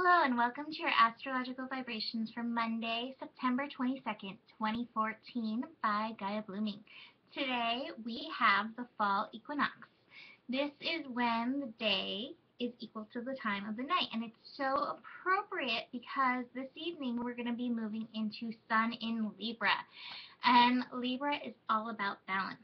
Hello and welcome to your astrological vibrations for Monday, September 22nd, 2014 by Gaia Blooming. Today we have the fall equinox. This is when the day is equal to the time of the night, and it's so appropriate because this evening we're going to be moving into Sun in Libra, and Libra is all about balance.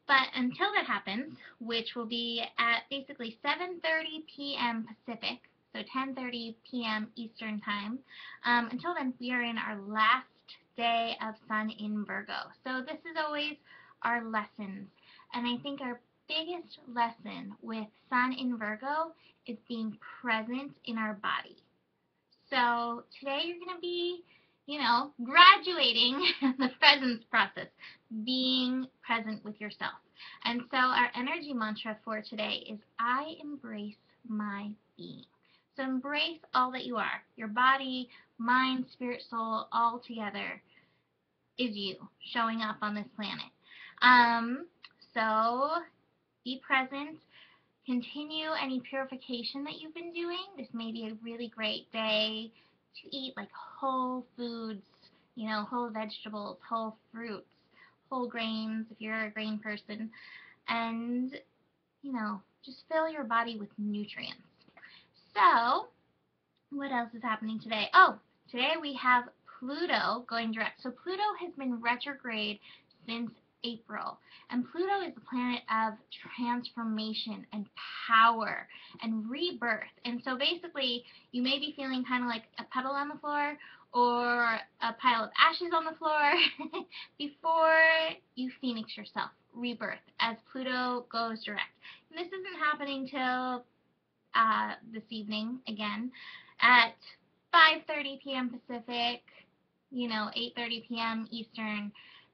But until that happens, which will be at basically 7:30 p.m. Pacific, so 10:30 p.m. Eastern Time, until then we are in our last day of Sun in Virgo. So this is always our lessons, and I think our biggest lesson with Sun in Virgo is being present in our body. So today you're going to be, graduating the presence process, being present with yourself. And so our energy mantra for today is I embrace my being. So embrace all that you are. Your body, mind, spirit, soul, all together is you showing up on this planet. So be present. Continue any purification that you've been doing. This may be a really great day to eat like whole foods, whole vegetables, whole fruits, whole grains if you're a grain person, and, just fill your body with nutrients. So, what else is happening today? Oh, today we have Pluto going direct. So Pluto has been retrograde since April, and Pluto is the planet of transformation and power and rebirth. And so basically you may be feeling kind of like a puddle on the floor or a pile of ashes on the floor before you phoenix yourself, rebirth, as Pluto goes direct. And this isn't happening till this evening again at 5:30 p.m. Pacific, 8:30 p.m. Eastern.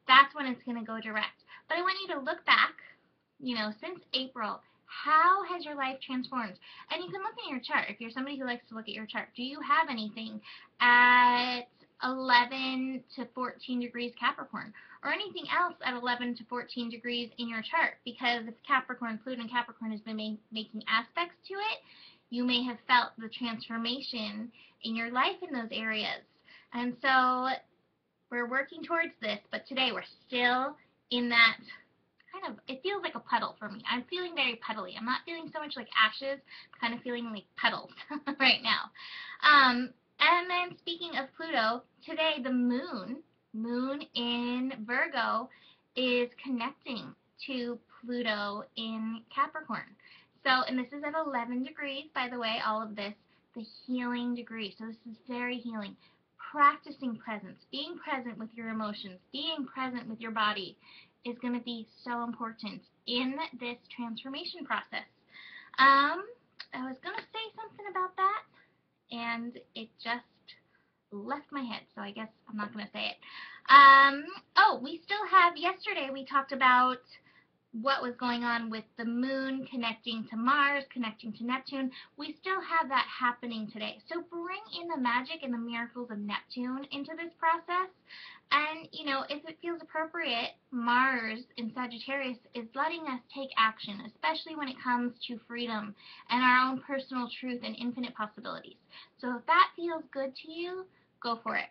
That's when it's going to go direct. But I want you to look back, since April, how has your life transformed? And you can look at your chart. If you're somebody who likes to look at your chart, do you have anything at 11 to 14 degrees Capricorn, or anything else at 11 to 14 degrees in your chart? Because if Capricorn, Pluto and Capricorn has been making aspects to it, you may have felt the transformation in your life in those areas. And so we're working towards this, but today we're still in that kind of, it feels like a puddle for me. I'm feeling very puddly. I'm not feeling so much like ashes, I'm kind of feeling like puddles right now. And then speaking of Pluto, today the moon in Virgo is connecting to Pluto in Capricorn. So, and this is at 11 degrees, by the way, all of this, the healing degree. So this is very healing. Practicing presence, being present with your emotions, being present with your body is going to be so important in this transformation process. I was going to say something about that, and it just left my head, so I guess I'm not going to say it. We still have, yesterday we talked about what was going on with the moon connecting to Mars, connecting to Neptune. We still have that happening today. So bring in the magic and the miracles of Neptune into this process. And, if it feels appropriate, Mars in Sagittarius is letting us take action, especially when it comes to freedom and our own personal truth and infinite possibilities. So if that feels good to you, go for it.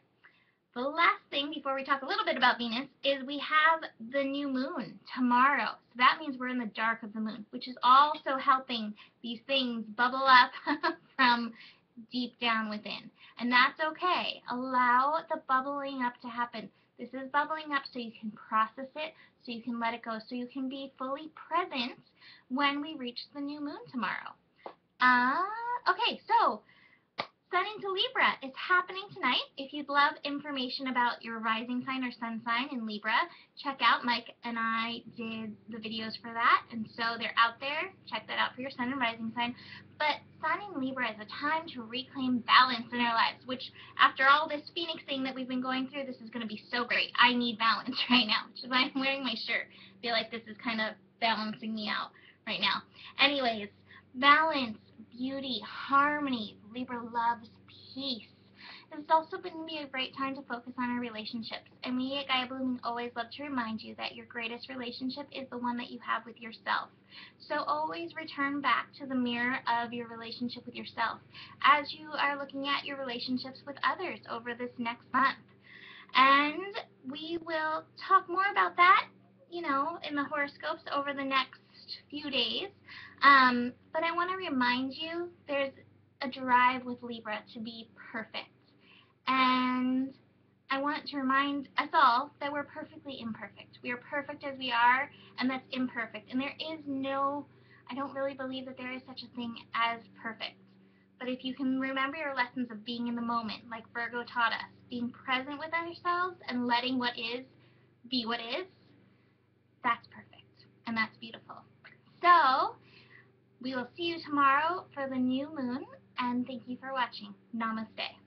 The last thing before we talk a little bit about Venus is we have the new moon tomorrow. So that means we're in the dark of the moon, which is also helping these things bubble up from deep down within. And that's okay. Allow the bubbling up to happen. This is bubbling up so you can process it, so you can let it go, so you can be fully present when we reach the new moon tomorrow. Okay, so Sun into Libra is happening tonight. If you'd love information about your rising sign or sun sign in Libra, check out Mike and I did the videos for that, and so they're out there. Check that out for your sun and rising sign. But Sun in Libra is a time to reclaim balance in our lives, which after all this phoenixing that we've been going through, this is going to be so great. I need balance right now, which is why I'm wearing my shirt. I feel like this is kind of balancing me out right now. Anyways, balance, beauty, harmony. Libra loves peace. This is also going to be a great time to focus on our relationships. And we at Gaia Blooming always love to remind you that your greatest relationship is the one that you have with yourself. So always return back to the mirror of your relationship with yourself as you are looking at your relationships with others over this next month. And we will talk more about that, in the horoscopes over the next few days. But I want to remind you there's a drive with Libra to be perfect. And I want to remind us all that we're perfectly imperfect. We are perfect as we are, and that's imperfect. And I don't really believe that there is such a thing as perfect. But if you can remember your lessons of being in the moment, like Virgo taught us, being present with ourselves and letting what is be what is, that's perfect. And that's beautiful. So, we will see you tomorrow for the new moon, and thank you for watching. Namaste.